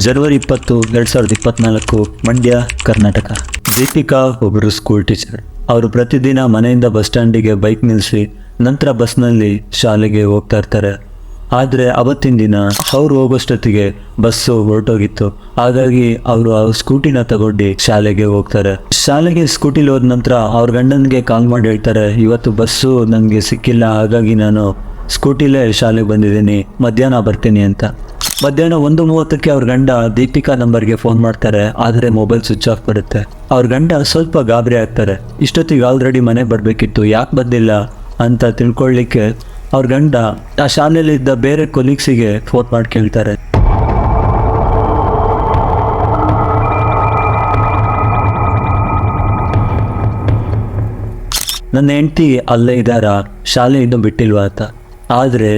ಜನವರಿ 20, 2024 ಮಂಡ್ಯ, ಕರ್ನಾಟಕ. ದೀಪಿಕಾ ಒಬ್ಬರು school teacher. ಅವರು ಪ್ರತಿದಿನ ಮನೆಯಿಂದ ಬಸ್ ಸ್ಟ್ಯಾಂಡಿಗೆ ಬೈಕ್ ನಿಲ್ಲಿಸಿ ನಂತರ ಬಸ್ನಲ್ಲಿ ಶಾಲೆಗೆ ಹೋಗ್ತಾ ಇರ್ತಾರೆ. ಆದರೆ ಅವತ್ತಿನ ದಿನ ಅವ್ರು ಹೋಗೋಷ್ಟೊತ್ತಿಗೆ ಬಸ್ಸು ಹೊರಟೋಗಿತ್ತು. ಹಾಗಾಗಿ ಅವರು ಸ್ಕೂಟಿನ ತಗೊಂಡು ಶಾಲೆಗೆ ಹೋಗ್ತಾರೆ. ಶಾಲೆಗೆ ಸ್ಕೂಟಿಲಿ ಹೋದ ನಂತರ ಅವ್ರ ಗಂಡನಿಗೆ ಕಾಲ್ ಮಾಡಿ ಹೇಳ್ತಾರೆ, ಇವತ್ತು ಬಸ್ಸು ನನಗೆ ಸಿಕ್ಕಿಲ್ಲ, ಹಾಗಾಗಿ ನಾನು ಸ್ಕೂಟಿಲೇ ಶಾಲೆಗೆ ಬಂದಿದ್ದೀನಿ, ಮಧ್ಯಾಹ್ನ ಬರ್ತೀನಿ ಅಂತ. ಮಧ್ಯಾಹ್ನ 1:30ಕ್ಕೆ ಅವ್ರ ಗಂಡ ದೀಪಿಕಾ ನಂಬರ್ಗೆ ಫೋನ್ ಮಾಡ್ತಾರೆ. ಆದರೆ ಮೊಬೈಲ್ ಸ್ವಿಚ್ ಆಫ್ ಬರುತ್ತೆ. ಅವ್ರ ಗಂಡ ಸ್ವಲ್ಪ ಗಾಬರಿ ಆಗ್ತಾರೆ. ಇಷ್ಟೊತ್ತಿಗೆ ಆಲ್ರೆಡಿ ಮನೆಗೆ ಬರಬೇಕಿತ್ತು, ಯಾಕೆ ಬಂದಿಲ್ಲ ಅಂತ ತಿಳ್ಕೊಳ್ಳಿಕ್ಕೆ ಅವ್ರ ಗಂಡ ಆ ಶಾಲೆಯಲ್ಲಿದ್ದ ಬೇರೆ ಕೊಲೀಗ್ಸಿಗೆ ಫೋನ್ ಮಾಡಿ ಕೇಳ್ತಾರೆ. ನನ್ನ ಹೆಂಡತಿ ಅಲ್ಲೇ ಇದ್ದಾರಾ, ಶಾಲೆ ಇನ್ನೂ ಬಿಟ್ಟಿಲ್ವಾ ಅಂತ. ಆದರೆ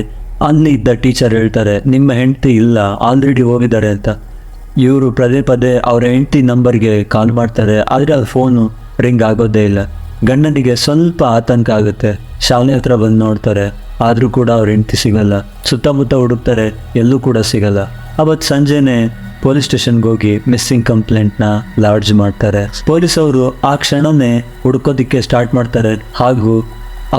ಅಲ್ಲಿ ಇದ್ದ ಟೀಚರ್ ಹೇಳ್ತಾರೆ, ನಿಮ್ಮ ಹೆಂಡತಿ ಇಲ್ಲ, ಆಲ್ರೆಡಿ ಹೋಗಿದ್ದಾರೆ ಅಂತ. ಇವರು ಪದೇ ಪದೇ ಅವರ ಹೆಂಡತಿ ನಂಬರ್ಗೆ ಕಾಲ್ ಮಾಡ್ತಾರೆ. ಆದರೆ ಅದು ಫೋನು ರಿಂಗ್ ಆಗೋದೇ ಇಲ್ಲ. ಗಂಡನಿಗೆ ಸ್ವಲ್ಪ ಆತಂಕ ಆಗುತ್ತೆ. ಶಾಲೆ ಹತ್ರ ಬಂದು ನೋಡ್ತಾರೆ, ಆದರೂ ಕೂಡ ಅವ್ರ ಹೆಂಡತಿ ಸಿಗಲ್ಲ. ಸುತ್ತಮುತ್ತ ಹುಡುಕ್ತಾರೆ, ಎಲ್ಲೂ ಕೂಡ ಸಿಗಲ್ಲ. ಅವತ್ತು ಸಂಜೆನೆ ಪೊಲೀಸ್ ಸ್ಟೇಷನ್ಗೆ ಹೋಗಿ ಮಿಸ್ಸಿಂಗ್ ಕಂಪ್ಲೇಂಟ್ನ ಲಾಡ್ಜ್ ಮಾಡ್ತಾರೆ. ಪೊಲೀಸವರು ಆ ಕ್ಷಣನೇ ಹುಡುಕೋದಿಕ್ಕೆ ಸ್ಟಾರ್ಟ್ ಮಾಡ್ತಾರೆ. ಹಾಗೂ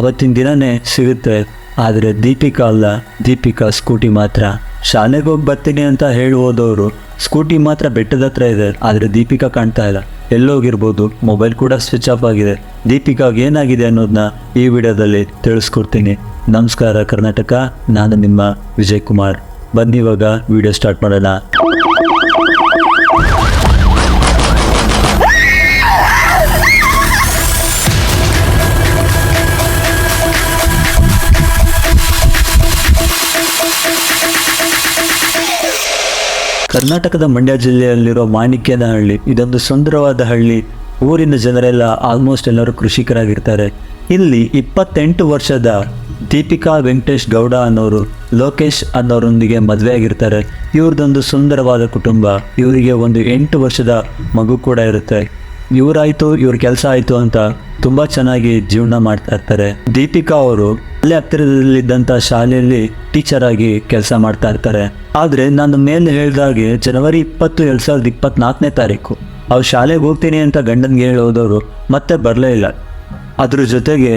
ಅವತ್ತಿನ ದಿನನೇ ಸಿಗುತ್ತೆ. ಆದರೆ ದೀಪಿಕಾ ಅಲ್ಲ, ದೀಪಿಕಾ ಸ್ಕೂಟಿ ಮಾತ್ರ. ಶಾಲೆಗೆ ಹೋಗಿ ಬರ್ತೀನಿ ಅಂತ ಹೇಳಿ ಹೋದವರು ಸ್ಕೂಟಿ ಮಾತ್ರ ಬೆಟ್ಟದ ಹತ್ರ ಇದೆ. ಆದರೆ ದೀಪಿಕಾ ಕಾಣ್ತಾ ಇಲ್ಲ, ಎಲ್ಲೋಗಿರ್ಬೋದು. ಮೊಬೈಲ್ ಕೂಡ ಸ್ವಿಚ್ ಆಫ್ ಆಗಿದೆ. ದೀಪಿಕಾಗೆ ಏನಾಗಿದೆ ಅನ್ನೋದನ್ನ ಈ ವಿಡಿಯೋದಲ್ಲಿ ತಿಳಿಸ್ಕೊಡ್ತೀನಿ. ನಮಸ್ಕಾರ ಕರ್ನಾಟಕ, ನಾನು ನಿಮ್ಮ ವಿಜಯ್ ಕುಮಾರ್. ಬನ್ನಿ ಇವಾಗ ವಿಡಿಯೋ ಸ್ಟಾರ್ಟ್ ಮಾಡೋಣ. ಕರ್ನಾಟಕದ ಮಂಡ್ಯ ಜಿಲ್ಲೆಯಲ್ಲಿರೋ ಮಾಣಿಕ್ಯನಹಳ್ಳಿ ಇದೊಂದು ಸುಂದರವಾದ ಹಳ್ಳಿ. ಊರಿನ ಜನರೆಲ್ಲ ಆಲ್ಮೋಸ್ಟ್ ಎಲ್ಲರೂ ಕೃಷಿಕರಾಗಿರ್ತಾರೆ. ಇಲ್ಲಿ 28 ವರ್ಷದ ದೀಪಿಕಾ ವೆಂಕಟೇಶ್ ಗೌಡ ಅನ್ನೋರು ಲೋಕೇಶ್ ಅನ್ನೋರೊಂದಿಗೆ ಮದುವೆ ಆಗಿರ್ತಾರೆ. ಇವ್ರದ್ದೊಂದು ಸುಂದರವಾದ ಕುಟುಂಬ. ಇವರಿಗೆ ಒಂದು 8 ವರ್ಷದ ಮಗು ಕೂಡ ಇರುತ್ತೆ. ಇವರಾಯಿತು, ಇವ್ರ ಕೆಲಸ ಆಯಿತು ಅಂತ ತುಂಬ ಚೆನ್ನಾಗಿ ಜೀವನ ಮಾಡ್ತಾ ಇರ್ತಾರೆ. ದೀಪಿಕಾ ಅವರು ಅಲ್ಲೇ ಹತ್ತಿರದಲ್ಲಿದ್ದಂಥ ಶಾಲೆಯಲ್ಲಿ ಟೀಚರ್ ಆಗಿ ಕೆಲಸ ಮಾಡ್ತಾ ಇರ್ತಾರೆ. ಆದರೆ ನಾನು ಮೇಲೆ ಹೇಳಿದಾಗೆ ಜನವರಿ 20, 2024ನೇ ತಾರೀಕು ಅವ್ರು ಶಾಲೆಗೆ ಹೋಗ್ತೀನಿ ಅಂತ ಗಂಡನಿಗೆ ಹೇಳೋದವರು ಮತ್ತೆ ಬರಲೇ ಇಲ್ಲ. ಅದ್ರ ಜೊತೆಗೆ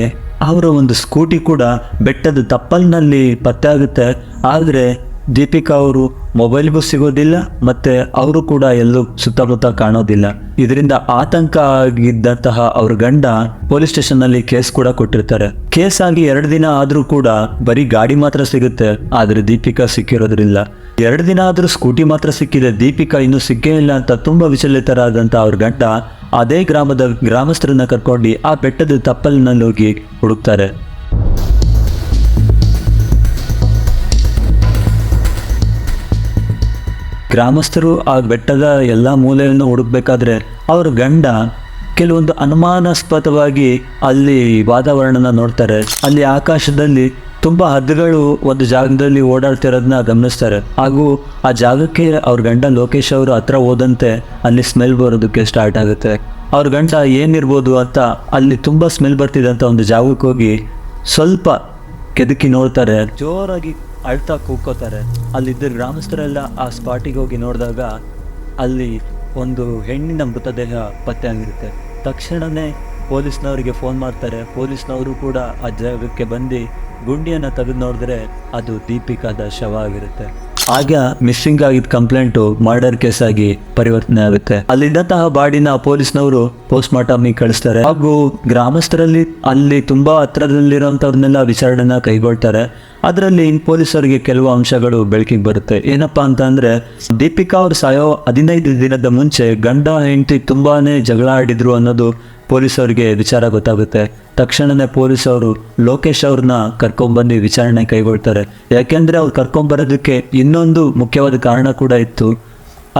ಅವರ ಒಂದು ಸ್ಕೂಟಿ ಕೂಡ ಬೆಟ್ಟದ ತಪ್ಪಲಿನಲ್ಲಿ ಪತ್ತೆ ಆಗುತ್ತೆ. ಆದರೆ ದೀಪಿಕಾ ಅವರು ಮೊಬೈಲ್ಗೂ ಸಿಗೋದಿಲ್ಲ, ಮತ್ತು ಅವರು ಕೂಡ ಎಲ್ಲೂ ಸುತ್ತಮುತ್ತ ಕಾಣೋದಿಲ್ಲ. ಇದರಿಂದ ಆತಂಕ ಆಗಿದ್ದಂತಹ ಅವ್ರ ಗಂಡ ಪೊಲೀಸ್ ಸ್ಟೇಷನ್ನಲ್ಲಿ ಕೇಸ್ ಕೂಡ ಕೊಟ್ಟಿರ್ತಾರೆ. ಕೇಸ್ ಆಗಿ 2 ದಿನ ಆದರೂ ಕೂಡ ಬರೀ ಗಾಡಿ ಮಾತ್ರ ಸಿಗುತ್ತೆ, ಆದರೆ ದೀಪಿಕಾ ಸಿಕ್ಕಿರೋದ್ರಿಲ್ಲ. 2 ದಿನ ಆದರೂ ಸ್ಕೂಟಿ ಮಾತ್ರ ಸಿಕ್ಕಿದೆ, ದೀಪಿಕಾ ಇನ್ನೂ ಸಿಕ್ಕೇ ಇಲ್ಲ ಅಂತ ತುಂಬ ವಿಚಲಿತರಾದಂಥ ಅವ್ರ ಗಂಡ ಅದೇ ಗ್ರಾಮಸ್ಥರನ್ನ ಕರ್ಕೊಂಡು ಆ ಬೆಟ್ಟದ ತಪ್ಪಲಿನಲ್ಲಿ ಹೋಗಿ ಹುಡುಕ್ತಾರೆ. ಗ್ರಾಮಸ್ಥರು ಆ ಬೆಟ್ಟದ ಎಲ್ಲ ಮೂಲೆಯನ್ನು ಹುಡುಕ್ಬೇಕಾದ್ರೆ ಅವ್ರ ಗಂಡ ಕೆಲವೊಂದು ಅನುಮಾನಾಸ್ಪದವಾಗಿ ಅಲ್ಲಿ ವಾತಾವರಣನ ನೋಡ್ತಾರೆ. ಅಲ್ಲಿ ಆಕಾಶದಲ್ಲಿ ತುಂಬ ಹದ್ದುಗಳು ಒಂದು ಜಾಗದಲ್ಲಿ ಓಡಾಡ್ತಿರೋದನ್ನ ಗಮನಿಸ್ತಾರೆ. ಹಾಗೂ ಆ ಜಾಗಕ್ಕೆ ಅವ್ರ ಗಂಡ ಲೋಕೇಶ್ ಅವರು ಹತ್ರ ಹೋದಂತೆ ಅಲ್ಲಿ ಸ್ಮೆಲ್ ಬರೋದಕ್ಕೆ ಸ್ಟಾರ್ಟ್ ಆಗುತ್ತೆ. ಅವ್ರ ಗಂಡ ಏನಿರ್ಬೋದು ಅಂತ ಅಲ್ಲಿ ತುಂಬ ಸ್ಮೆಲ್ ಬರ್ತಿದ್ದಂಥ ಒಂದು ಜಾಗಕ್ಕೆ ಹೋಗಿ ಸ್ವಲ್ಪ ಕೆದಕಿ ನೋಡ್ತಾರೆ. ಜೋರಾಗಿ ಅಳ್ತಾ ಕೂಗ್ಕೋತಾರೆ. ಅಲ್ಲಿದ್ದ ಗ್ರಾಮಸ್ಥರೆಲ್ಲ ಆ ಸ್ಪಾಟಿಗೆ ಹೋಗಿ ನೋಡಿದಾಗ ಅಲ್ಲಿ ಒಂದು ಹೆಣ್ಣಿನ ಮೃತದೇಹ ಪತ್ತೆ ಆಗಿರುತ್ತೆ. ತಕ್ಷಣವೇ ಪೊಲೀಸ್ನವರಿಗೆ ಫೋನ್ ಮಾಡ್ತಾರೆ. ಪೊಲೀಸ್ನವರು ಕೂಡ ಆ ಜಾಗಕ್ಕೆ ಬಂದು ಗುಂಡಿಯನ್ನು ತೆಗೆದು ನೋಡಿದ್ರೆ ಅದು ದೀಪಿಕಾದ ಶವ ಆಗಿರುತ್ತೆ. ಆಗ ಮಿಸ್ಸಿಂಗ್ ಆಗಿದ್ದ ಕಂಪ್ಲೇಂಟು ಮರ್ಡರ್ ಕೇಸ್ ಆಗಿ ಪರಿವರ್ತನೆ ಆಗುತ್ತೆ. ಅಲ್ಲಿದ್ದಂತಹ ಬಾಡಿನ ಪೊಲೀಸ್ನವರು ಪೋಸ್ಟ್ ಮಾರ್ಟಮ್ಗೆ ಕಳಿಸ್ತಾರೆ. ಹಾಗೂ ಗ್ರಾಮಸ್ಥರಲ್ಲಿ ಅಲ್ಲಿ ತುಂಬಾ ಹತ್ರದಲ್ಲಿರೋಂಥವ್ರನ್ನೆಲ್ಲ ವಿಚಾರಣೆನ ಕೈಗೊಳ್ತಾರೆ. ಅದರಲ್ಲಿ ಪೊಲೀಸರಿಗೆ ಕೆಲವು ಅಂಶಗಳು ಬೆಳಕಿಗೆ ಬರುತ್ತೆ. ಏನಪ್ಪಾ ಅಂತ ಅಂದ್ರೆ, ದೀಪಿಕಾ ಅವ್ರು ಸಾಯೋ 15 ದಿನದ ಮುಂಚೆ ಗಂಡ ಹೆಂಡತಿ ತುಂಬಾನೇ ಜಗಳ ಆಡಿದ್ರು ಅನ್ನೋದು ಪೊಲೀಸರಿಗೆ ವಿಚಾರ ಗೊತ್ತಾಗುತ್ತೆ. ತಕ್ಷಣವೇ ಪೊಲೀಸವರು ಲೋಕೇಶ್ ಅವ್ರನ್ನ ಕರ್ಕೊಂಡ್ಬಂದು ವಿಚಾರಣೆ ಕೈಗೊಳ್ತಾರೆ. ಯಾಕೆಂದರೆ ಅವ್ರು ಕರ್ಕೊಂಬರೋದಕ್ಕೆ ಇನ್ನೊಂದು ಮುಖ್ಯವಾದ ಕಾರಣ ಕೂಡ ಇತ್ತು.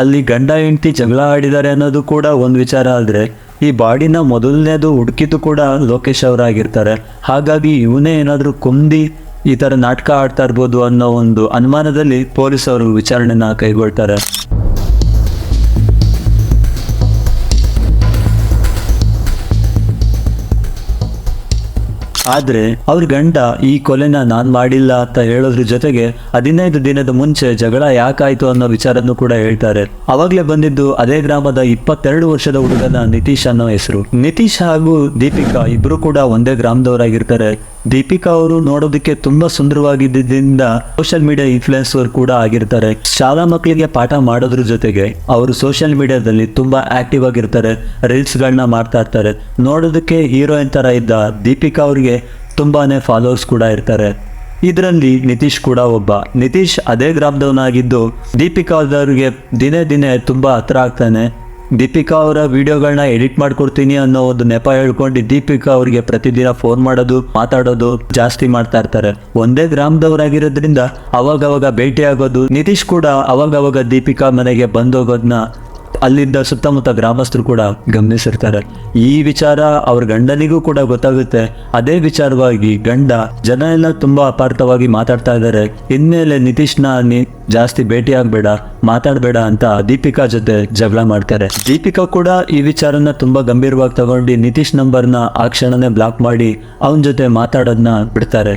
ಅಲ್ಲಿ ಗಂಡ ಹೆಂಡತಿ ಜಗಳ ಆಡಿದ್ದಾರೆ ಅನ್ನೋದು ಕೂಡ ಒಂದು ವಿಚಾರ. ಆದರೆ ಈ ಬಾಡಿನ ಮೊದಲನೇದು ಹುಡುಕಿದ್ದು ಕೂಡ ಲೋಕೇಶ್ ಅವರಾಗಿರ್ತಾರೆ. ಹಾಗಾಗಿ ಇವನೇ ಏನಾದರೂ ಕೊಂದಿ ಈ ಥರ ನಾಟಕ ಆಡ್ತಾ ಇರ್ಬೋದು ಅನ್ನೋ ಒಂದು ಅನುಮಾನದಲ್ಲಿ ಪೊಲೀಸವರು ವಿಚಾರಣೆನ ಕೈಗೊಳ್ತಾರೆ. ಆದ್ರೆ ಅವ್ರ ಗಂಡ ಈ ಕೊಲೆನ ನಾನ್ ಮಾಡಿಲ್ಲ ಅಂತ ಹೇಳೋದ್ರ ಜೊತೆಗೆ 15 ದಿನದ ಮುಂಚೆ ಜಗಳ ಯಾಕಾಯ್ತು ಅನ್ನೋ ವಿಚಾರನೂ ಕೂಡ ಹೇಳ್ತಾರೆ. ಅವಾಗ್ಲೇ ಬಂದಿದ್ದು ಅದೇ ಗ್ರಾಮದ 22 ವರ್ಷದ ಹುಡುಗನ ನಿತೀಶ್ ಅನ್ನೋ ಹೆಸರು. ನಿತೀಶ್ ಹಾಗೂ ದೀಪಿಕಾ ಇಬ್ರು ಕೂಡ ಒಂದೇ ಗ್ರಾಮದವರಾಗಿರ್ತಾರೆ. ದೀಪಿಕಾ ಅವರು ನೋಡೋದಕ್ಕೆ ತುಂಬಾ ಸುಂದರವಾಗಿದ್ದರಿಂದ ಸೋಷಿಯಲ್ ಮೀಡಿಯಾ ಇನ್ಫ್ಲುಯೆನ್ಸರ್ ಕೂಡ ಆಗಿರ್ತಾರೆ. ಶಾಲಾ ಮಕ್ಕಳಿಗೆ ಪಾಠ ಮಾಡೋದ್ರ ಜೊತೆಗೆ ಅವರು ಸೋಷಿಯಲ್ ಮೀಡಿಯಾದಲ್ಲಿ ತುಂಬಾ ಆಕ್ಟಿವ್ ಆಗಿರ್ತಾರೆ, ರೀಲ್ಸ್ ಗಳನ್ನ ಮಾಡ್ತಾ ಇರ್ತಾರೆ. ನೋಡೋದಕ್ಕೆ ಹೀರೋಯಿನ್ ತರ ಇದ್ದ ದೀಪಿಕಾ ಅವ್ರಿಗೆ ತುಂಬಾನೇ ಫಾಲೋವರ್ಸ್ ಕೂಡ ಇರ್ತಾರೆ. ಇದರಲ್ಲಿ ನಿತೀಶ್ ಕೂಡ ಒಬ್ಬ. ನಿತೀಶ್ ಅದೇ ಗ್ರಾಮದವನಾಗಿದ್ದು ದೀಪಿಕಾ ಅವ್ರಿಗೆ ದಿನೇ ದಿನೇ ತುಂಬಾ ಹತ್ರ ಆಗ್ತಾನೆ. ದೀಪಿಕಾ ಅವರ ವಿಡಿಯೋಗಳನ್ನ ಎಡಿಟ್ ಮಾಡ್ಕೊಡ್ತೀನಿ ಅನ್ನೋ ಒಂದು ನೆಪ ಹೇಳ್ಕೊಂಡು ದೀಪಿಕಾ ಅವ್ರಿಗೆ ಪ್ರತಿದಿನ ಫೋನ್ ಮಾಡೋದು, ಮಾತಾಡೋದು ಜಾಸ್ತಿ ಮಾಡ್ತಾ ಇರ್ತಾರೆ. ಒಂದೇ ಗ್ರಾಮದವರಾಗಿರೋದ್ರಿಂದ ಅವಾಗವಾಗ ಭೇಟಿ ಆಗೋದು. ನಿತೀಶ್ ಕೂಡ ಅವಾಗವಾಗ ದೀಪಿಕಾ ಮನೆಗೆ ಬಂದೋಗೋದನ್ನ ಅಲ್ಲಿದ್ದ ಸುತ್ತಮುತ್ತ ಗ್ರಾಮಸ್ಥರು ಕೂಡ ಗಮನಿಸಿರ್ತಾರೆ. ಈ ವಿಚಾರ ಅವ್ರ ಗಂಡನಿಗೂ ಕೂಡ ಗೊತ್ತಾಗುತ್ತೆ. ಅದೇ ವಿಚಾರವಾಗಿ ಗಂಡ ಜನ ಎಲ್ಲ ತುಂಬಾ ಅಪಾರ್ಥವಾಗಿ ಮಾತಾಡ್ತಾ ಇದ್ದಾರೆ, ಇನ್ಮೇಲೆ ನಿತೀಶ್ನ ಜಾಸ್ತಿ ಭೇಟಿ ಆಗ್ಬೇಡ, ಮಾತಾಡಬೇಡ ಅಂತ ದೀಪಿಕಾ ಜೊತೆ ಜಗಳ ಮಾಡ್ತಾರೆ. ದೀಪಿಕಾ ಕೂಡ ಈ ವಿಚಾರನ ತುಂಬಾ ಗಂಭೀರವಾಗಿ ತಗೊಂಡು ನಿತೀಶ್ ನಂಬರ್ನ ಆ ಕ್ಷಣನೇ ಬ್ಲಾಕ್ ಮಾಡಿ ಅವನ ಜೊತೆ ಮಾತಾಡೋದನ್ನ ಬಿಡ್ತಾರೆ.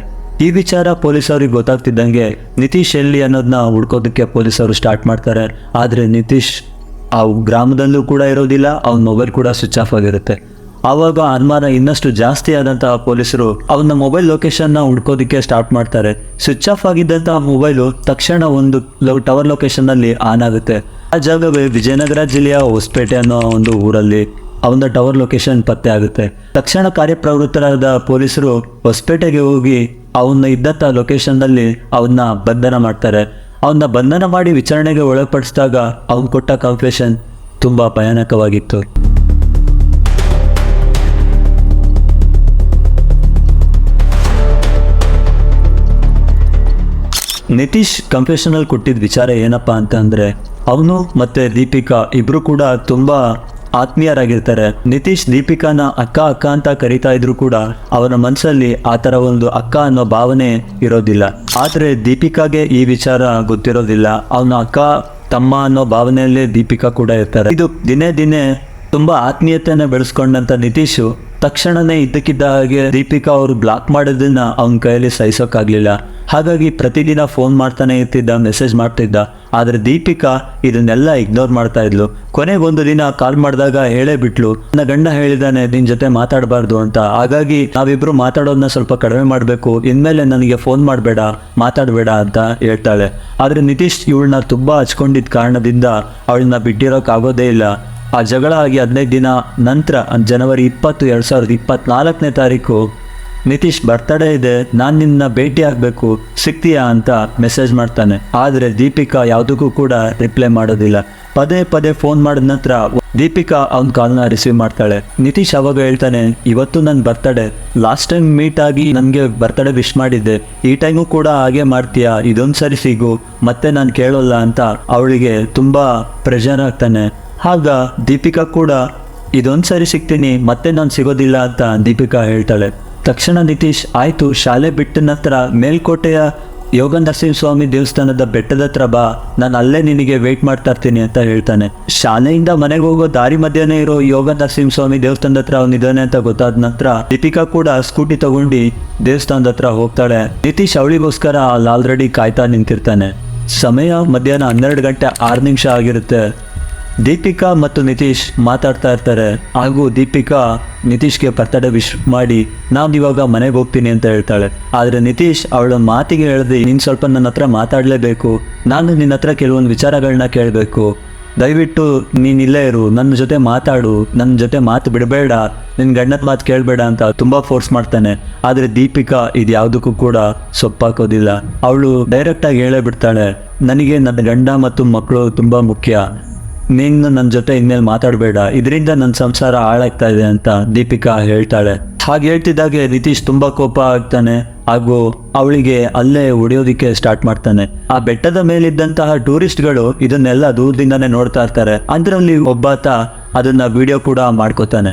ಈ ವಿಚಾರ ಪೊಲೀಸವ್ರಿಗೆ ಗೊತ್ತಾಗ್ತಿದ್ದಂಗೆ ನಿತೀಶ್ ಎಲ್ಲಿ ಅನ್ನೋದನ್ನ ಹುಡ್ಕೋದಕ್ಕೆ ಪೊಲೀಸರು ಸ್ಟಾರ್ಟ್ ಮಾಡ್ತಾರೆ. ಆದ್ರೆ ನಿತೀಶ್ ಆ ಗ್ರಾಮದಲ್ಲೂ ಕೂಡ ಇರೋದಿಲ್ಲ, ಅವನ ಮೊಬೈಲ್ ಕೂಡ ಸ್ವಿಚ್ ಆಫ್ ಆಗಿರುತ್ತೆ. ಆವಾಗ ಅನುಮಾನ ಇನ್ನಷ್ಟು ಜಾಸ್ತಿ ಆದಂತಹ ಪೊಲೀಸರು ಅವನ ಮೊಬೈಲ್ ಲೊಕೇಶನ್ನ ಹುಡ್ಕೋದಿಕ್ಕೆ ಸ್ಟಾರ್ಟ್ ಮಾಡ್ತಾರೆ. ಸ್ವಿಚ್ ಆಫ್ ಆಗಿದ್ದಂತಹ ಮೊಬೈಲು ತಕ್ಷಣ ಒಂದು ಟವರ್ ಲೊಕೇಶನ್ನಲ್ಲಿ ಆನ್ ಆಗುತ್ತೆ. ಆ ಜಾಗವೇ ವಿಜಯನಗರ ಜಿಲ್ಲೆಯ ಹೊಸಪೇಟೆ ಅನ್ನೋ ಒಂದು ಊರಲ್ಲಿ ಅವನ ಟವರ್ ಲೊಕೇಶನ್ ಪತ್ತೆ ಆಗುತ್ತೆ. ತಕ್ಷಣ ಕಾರ್ಯಪ್ರವೃತ್ತರಾದ ಪೊಲೀಸರು ಹೊಸಪೇಟೆಗೆ ಹೋಗಿ ಅವನ್ನ ಇದ್ದಂಥ ಲೊಕೇಶನ್ನಲ್ಲಿ ಅವನ್ನ ಬಂಧನ ಮಾಡ್ತಾರೆ. ಅವನ್ನ ಬಂಧನ ಮಾಡಿ ವಿಚಾರಣೆಗೆ ಒಳಪಡಿಸಿದಾಗ ಅವನು ಕೊಟ್ಟ ಕನ್ಫೆಷನ್ ತುಂಬಾ ಭಯಾನಕವಾಗಿತ್ತು. ನಿತೀಶ್ ಕನ್ಫೆಷನಲ್ಲಿ ಕೊಟ್ಟಿದ್ದ ವಿಚಾರ ಏನಪ್ಪಾ ಅಂತಂದ್ರೆ, ಅವನು ಮತ್ತೆ ದೀಪಿಕಾ ಇಬ್ರು ಕೂಡ ತುಂಬಾ ಆತ್ಮೀಯರಾಗಿರ್ತಾರೆ. ನಿತೀಶ್ ದೀಪಿಕಾನ ಅಕ್ಕ ಅಕ್ಕ ಅಂತ ಕರೀತಾ ಇದ್ರು ಕೂಡ ಅವನ ಮನಸ್ಸಲ್ಲಿ ಆ ಥರ ಒಂದು ಅಕ್ಕ ಅನ್ನೋ ಭಾವನೆ ಇರೋದಿಲ್ಲ. ಆದರೆ ದೀಪಿಕಾಗೆ ಈ ವಿಚಾರ ಗೊತ್ತಿರೋದಿಲ್ಲ. ಅವನ ಅಕ್ಕ ತಮ್ಮ ಅನ್ನೋ ಭಾವನೆಯಲ್ಲೇ ದೀಪಿಕಾ ಕೂಡ ಇರ್ತಾರೆ. ಇದು ದಿನೇ ದಿನೇ ತುಂಬಾ ಆತ್ಮೀಯತೆಯನ್ನು ಬೆಳೆಸ್ಕೊಂಡಂತ ನಿತೀಶು ತಕ್ಷಣನೇ ಇದ್ದಕ್ಕಿದ್ದ ಹಾಗೆ ದೀಪಿಕಾ ಅವರು ಬ್ಲಾಕ್ ಮಾಡೋದನ್ನ ಅವನ ಕೈಯಲ್ಲಿ ಸಹಿಸೋಕ್ಕಾಗಲಿಲ್ಲ. ಹಾಗಾಗಿ ಪ್ರತಿದಿನ ಫೋನ್ ಮಾಡ್ತಾನೆ ಇರ್ತಿದ್ದ, ಮೆಸೇಜ್ ಮಾಡ್ತಿದ್ದ. ಆದರೆ ದೀಪಿಕಾ ಇದನ್ನೆಲ್ಲ ಇಗ್ನೋರ್ ಮಾಡ್ತಾ ಇದ್ಲು. ಕೊನೆಗೊಂದು ದಿನ ಕಾಲ್ ಮಾಡಿದಾಗ ಹೇಳೇ ಬಿಟ್ಲು, ನನ್ನ ಗಂಡ ಹೇಳಿದಾನೆ ನಿನ್ನ ಜೊತೆ ಮಾತಾಡಬಾರ್ದು ಅಂತ, ಹಾಗಾಗಿ ನಾವಿಬ್ರು ಮಾತಾಡೋದನ್ನ ಸ್ವಲ್ಪ ಕಡಿಮೆ ಮಾಡಬೇಕು, ಇನ್ಮೇಲೆ ನನಗೆ ಫೋನ್ ಮಾಡಬೇಡ, ಮಾತಾಡಬೇಡ ಅಂತ ಹೇಳ್ತಾಳೆ. ಆದರೆ ನಿತೀಶ್ ಇವಳನ್ನ ತುಂಬಾ ಹಚ್ಕೊಂಡಿದ್ದ ಕಾರಣದಿಂದ ಅವಳನ್ನ ಬಿಟ್ಟಿರೋಕ್ಕಾಗೋದೇ ಇಲ್ಲ. ಆ ಜಗಳ ಆಗಿ 15 ದಿನ ನಂತರ ಜನವರಿ 20, 2024ನೇ ತಾರೀಕು ನಿತೀಶ್ ಬರ್ತಡೇ ಇದೆ, ನಾನು ನಿನ್ನ ಭೇಟಿ ಆಗಬೇಕು, ಸಿಗ್ತೀಯಾ ಅಂತ ಮೆಸೇಜ್ ಮಾಡ್ತಾನೆ. ಆದರೆ ದೀಪಿಕಾ ಯಾವುದಕ್ಕೂ ಕೂಡ ರಿಪ್ಲೈ ಮಾಡೋದಿಲ್ಲ. ಪದೇ ಪದೇ ಫೋನ್ ಮಾಡಿದ ನಂತರ ದೀಪಿಕಾ ಅವನ ಕಾಲ್ನ ರಿಸೀವ್ ಮಾಡ್ತಾಳೆ. ನಿತೀಶ್ ಅವಾಗ ಹೇಳ್ತಾನೆ, ಇವತ್ತು ನನ್ನ ಬರ್ತಡೇ, ಲಾಸ್ಟ್ ಟೈಮ್ ಮೀಟ್ ಆಗಿ ನನಗೆ ಬರ್ತಡೇ ವಿಶ್ ಮಾಡಿದ್ದೆ, ಈ ಟೈಮು ಕೂಡ ಹಾಗೆ ಮಾಡ್ತೀಯಾ, ಇದೊಂದು ಸರಿ ಸಿಗು, ಮತ್ತೆ ನಾನು ಕೇಳೋಲ್ಲ ಅಂತ ಅವಳಿಗೆ ತುಂಬ ಪ್ರೆಷರ್ ಆಗ್ತಾನೆ. ಆಗ ದೀಪಿಕಾ ಕೂಡ ಇದೊಂದು ಸರಿ ಸಿಗ್ತೀನಿ, ಮತ್ತೆ ನಾನು ಸಿಗೋದಿಲ್ಲ ಅಂತ ದೀಪಿಕಾ ಹೇಳ್ತಾಳೆ. ತಕ್ಷಣ ನಿತೀಶ್ ಆಯಿತು, ಶಾಲೆ ಬಿಟ್ಟ ನಂತರ ಮೇಲ್ಕೋಟೆಯ ಯೋಗ ನರಸಿಂಹಸ್ವಾಮಿ ದೇವಸ್ಥಾನದ ಬೆಟ್ಟದ ಹತ್ರ ಬಾ, ನಾನು ಅಲ್ಲೇ ನಿನಗೆ ವೆಯ್ಟ್ ಮಾಡ್ತಾ ಇರ್ತೀನಿ ಅಂತ ಹೇಳ್ತಾನೆ. ಶಾಲೆಯಿಂದ ಮನೆಗೆ ಹೋಗೋ ದಾರಿ ಮಧ್ಯನೇ ಇರೋ ಯೋಗ ನರಸಿಂಹಸ್ವಾಮಿ ದೇವಸ್ಥಾನದ ಹತ್ರ ಅವನಿದ್ದಾನೆ ಅಂತ ಗೊತ್ತಾದ ನಂತರ ದೀಪಿಕಾ ಕೂಡ ಸ್ಕೂಟಿ ತಗೊಂಡು ದೇವಸ್ಥಾನದ ಹತ್ರ ಹೋಗ್ತಾಳೆ. ನಿತೀಶ್ ಅವಳಿಗೋಸ್ಕರ ಅಲ್ಲಿ ಆಲ್ರೆಡಿ ಕಾಯ್ತಾ ನಿಂತಿರ್ತಾನೆ. ಸಮಯ ಮಧ್ಯಾಹ್ನ 12 ಗಂಟೆ 6 ನಿಮಿಷ ಆಗಿರುತ್ತೆ. ದೀಪಿಕಾ ಮತ್ತು ನಿತೀಶ್ ಮಾತಾಡ್ತಾ ಇರ್ತಾರೆ. ಹಾಗೂ ದೀಪಿಕಾ ನಿತೀಶ್ಗೆ ಬರ್ತಡೇ ವಿಶ್ ಮಾಡಿ ನಾನು ಇವಾಗ ಮನೆಗೆ ಹೋಗ್ತೀನಿ ಅಂತ ಹೇಳ್ತಾಳೆ. ಆದರೆ ನಿತೀಶ್ ಅವಳ ಮಾತಿಗೆ ಹೇಳ್ದೆ, ನೀನು ಸ್ವಲ್ಪ ನನ್ನ ಹತ್ರ ಮಾತಾಡಲೇಬೇಕು, ನಾನು ನಿನ್ನ ಹತ್ರ ಕೆಲವೊಂದು ವಿಚಾರಗಳನ್ನ ಕೇಳಬೇಕು, ದಯವಿಟ್ಟು ನೀನು ಇಲ್ಲೇ ಇರು, ನನ್ನ ಜೊತೆ ಮಾತಾಡು, ನನ್ನ ಜೊತೆ ಮಾತು ಬಿಡಬೇಡ, ನಿನ್ನ ಗಂಡನ ಮಾತು ಕೇಳಬೇಡ ಅಂತ ತುಂಬ ಫೋರ್ಸ್ ಮಾಡ್ತಾನೆ. ಆದರೆ ದೀಪಿಕಾ ಇದು ಯಾವುದಕ್ಕೂ ಕೂಡ ಸೊಪ್ಪಾಕೋದಿಲ್ಲ. ಅವಳು ಡೈರೆಕ್ಟಾಗಿ ಹೇಳೇ ಬಿಡ್ತಾಳೆ, ನನಗೆ ನನ್ನ ಗಂಡ ಮತ್ತು ಮಕ್ಕಳು ತುಂಬ ಮುಖ್ಯ, ನೀನು ನನ್ನ ಜೊತೆ ಇನ್ಮೇಲೆ ಮಾತಾಡಬೇಡ, ಇದರಿಂದ ನನ್ನ ಸಂಸಾರ ಹಾಳಾಗ್ತಾ ಇದೆ ಅಂತ ದೀಪಿಕಾ ಹೇಳ್ತಾಳೆ. ಹಾಗೆ ಹೇಳ್ತಿದ್ದಾಗೆ ನಿತೀಶ್ ತುಂಬ ಕೋಪ ಆಗ್ತಾನೆ. ಹಾಗೂ ಅವಳಿಗೆ ಅಲ್ಲೇ ಹೊಡೆಯೋದಿಕ್ಕೆ ಸ್ಟಾರ್ಟ್ ಮಾಡ್ತಾನೆ. ಆ ಬೆಟ್ಟದ ಮೇಲಿದ್ದಂತಹ ಟೂರಿಸ್ಟ್ಗಳು ಇದನ್ನೆಲ್ಲ ದೂರದಿಂದಾನೇ ನೋಡ್ತಾ ಇರ್ತಾರೆ. ಅದರಲ್ಲಿ ಒಬ್ಬಾತ ಅದನ್ನ ವಿಡಿಯೋ ಕೂಡ ಮಾಡ್ಕೋತಾನೆ.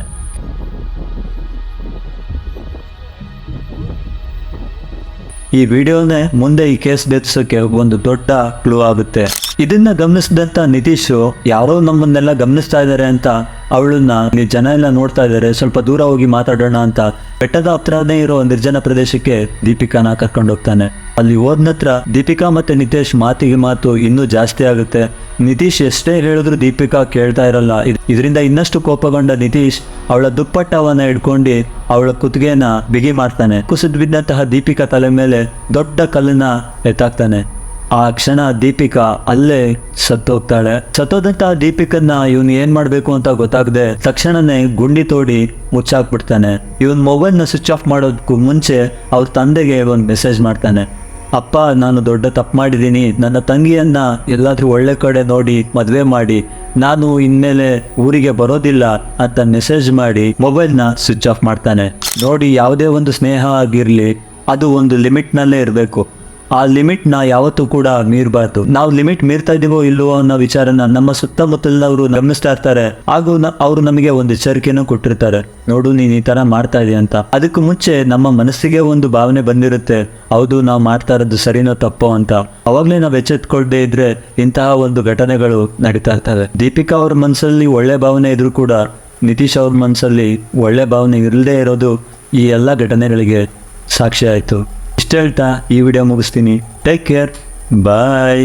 ಈ ವಿಡಿಯೋನೇ ಮುಂದೆ ಈ ಕೇಸ್ ಬೆದರ್ಸೋಕ್ಕೆ ಒಂದು ದೊಡ್ಡ ಕ್ಲೂ ಆಗುತ್ತೆ. ಇದನ್ನ ಗಮನಿಸಿದಂತ ನಿತೀಶ್ ಯಾರೋ ನಮ್ಮನ್ನೆಲ್ಲ ಗಮನಿಸ್ತಾ ಇದ್ದಾರೆ ಅಂತ ಅವಳನ್ನ ಜನ ಎಲ್ಲ ನೋಡ್ತಾ ಇದ್ದಾರೆ, ಸ್ವಲ್ಪ ದೂರ ಹೋಗಿ ಮಾತಾಡೋಣ ಅಂತ ಬೆಟ್ಟದ ಹತ್ರನೇ ಇರೋ ನಿರ್ಜನ ಪ್ರದೇಶಕ್ಕೆ ದೀಪಿಕಾನ ಕರ್ಕೊಂಡು ಹೋಗ್ತಾನೆ. ಅಲ್ಲಿ ಹೋದ ನಂತರ ದೀಪಿಕಾ ಮತ್ತೆ ನಿತೀಶ್ ಮಾತಿಗೆ ಮಾತು ಇನ್ನೂ ಜಾಸ್ತಿ ಆಗುತ್ತೆ. ನಿತೀಶ್ ಎಷ್ಟೇ ಹೇಳಿದ್ರು ದೀಪಿಕಾ ಕೇಳ್ತಾ ಇರಲ್ಲ. ಇದರಿಂದ ಇನ್ನಷ್ಟು ಕೋಪಗೊಂಡ ನಿತೀಶ್ ಅವಳ ದುಪ್ಪಟ್ಟವನ್ನ ಹಿಡ್ಕೊಂಡು ಅವಳ ಕುತ್ತಿಗೆನ ಬಿಗಿ ಮಾಡ್ತಾನೆ. ಕುಸಿದು ಬಿದ್ದಂತಹ ದೀಪಿಕಾ ತಲೆ ಮೇಲೆ ದೊಡ್ಡ ಕಲ್ಲನ್ನ ಎತ್ತಾಕ್ತಾನೆ. ಆ ಕ್ಷಣ ದೀಪಿಕಾ ಅಲ್ಲೇ ಸತ್ತೋಗ್ತಾಳೆ. ಸತ್ತೋದಂತಹ ದೀಪಿಕನ್ನ ಇವನು ಏನ್ ಮಾಡ್ಬೇಕು ಅಂತ ಗೊತ್ತಾಗದೆ ತಕ್ಷಣನೇ ಗುಂಡಿ ತೋಡಿ ಮುಚ್ಚಾಕ್ಬಿಡ್ತಾನೆ. ಇವನ್ ಮೊಬೈಲ್ನ ಸ್ವಿಚ್ ಆಫ್ ಮಾಡೋದಕ್ಕೂ ಮುಂಚೆ ಅವ್ರ ತಂದೆಗೆ ಒಂದು ಮೆಸೇಜ್ ಮಾಡ್ತಾನೆ. ಅಪ್ಪ, ನಾನು ದೊಡ್ಡ ತಪ್ಪು ಮಾಡಿದ್ದೀನಿ, ನನ್ನ ತಂಗಿಯನ್ನ ಎಲ್ಲಾದ್ರೂ ಒಳ್ಳೆ ಕಡೆ ನೋಡಿ ಮದುವೆ ಮಾಡಿ, ನಾನು ಇನ್ಮೇಲೆ ಊರಿಗೆ ಬರೋದಿಲ್ಲ ಅಂತ ಮೆಸೇಜ್ ಮಾಡಿ ಮೊಬೈಲ್ನ ಸ್ವಿಚ್ ಆಫ್ ಮಾಡ್ತಾನೆ. ನೋಡಿ, ಯಾವುದೇ ಒಂದು ಸ್ನೇಹ ಆಗಿರ್ಲಿ ಅದು ಒಂದು ಲಿಮಿಟ್ನಲ್ಲೇ ಇರಬೇಕು. ಆ ಲಿಮಿಟ್ನ ಯಾವತ್ತೂ ಕೂಡ ಮೀರಬಾರ್ದು. ನಾವು ಲಿಮಿಟ್ ಮೀರ್ತಾ ಇದೀವೋ ಇಲ್ವೋ ಅನ್ನೋ ವಿಚಾರನ ನಮ್ಮ ಸುತ್ತಮುತ್ತಲವರು ಗಮನಿಸ್ತಾ ಇರ್ತಾರೆ. ಹಾಗೂ ಅವರು ನಮಗೆ ಒಂದು ಎಚ್ಚರಿಕೆನೂ ಕೊಟ್ಟಿರ್ತಾರೆ, ನೋಡು ನೀನು ಈ ತರ ಮಾಡ್ತಾ ಇದೀಯ ಅಂತ. ಅದಕ್ಕೂ ಮುಂಚೆ ನಮ್ಮ ಮನಸ್ಸಿಗೆ ಒಂದು ಭಾವನೆ ಬಂದಿರುತ್ತೆ, ಹೌದು ನಾವು ಮಾಡ್ತಾ ಇರೋದು ಸರಿನೋ ತಪ್ಪೋ ಅಂತ. ಅವಾಗಲೇ ನಾವು ಎಚ್ಚೆತ್ಕೊಳ್ದೇ ಇದ್ರೆ ಇಂತಹ ಒಂದು ಘಟನೆಗಳು ನಡೀತಾ ಇರ್ತವೆ. ದೀಪಿಕಾ ಅವ್ರ ಮನಸ್ಸಲ್ಲಿ ಒಳ್ಳೆ ಭಾವನೆ ಇದ್ರೂ ಕೂಡ ನಿತೀಶ್ ಅವ್ರ ಮನಸ್ಸಲ್ಲಿ ಒಳ್ಳೆ ಭಾವನೆ ಇರದೇ ಇರೋದು ಈ ಎಲ್ಲ ಘಟನೆಗಳಿಗೆ ಸಾಕ್ಷಿ ಆಯಿತು. ಇಷ್ಟ ಹೇಳ್ತಾ ಈ ವಿಡಿಯೋ ಮುಗಿಸ್ತೀನಿ. ಟೇಕ್ ಕೇರ್, ಬಾಯ್.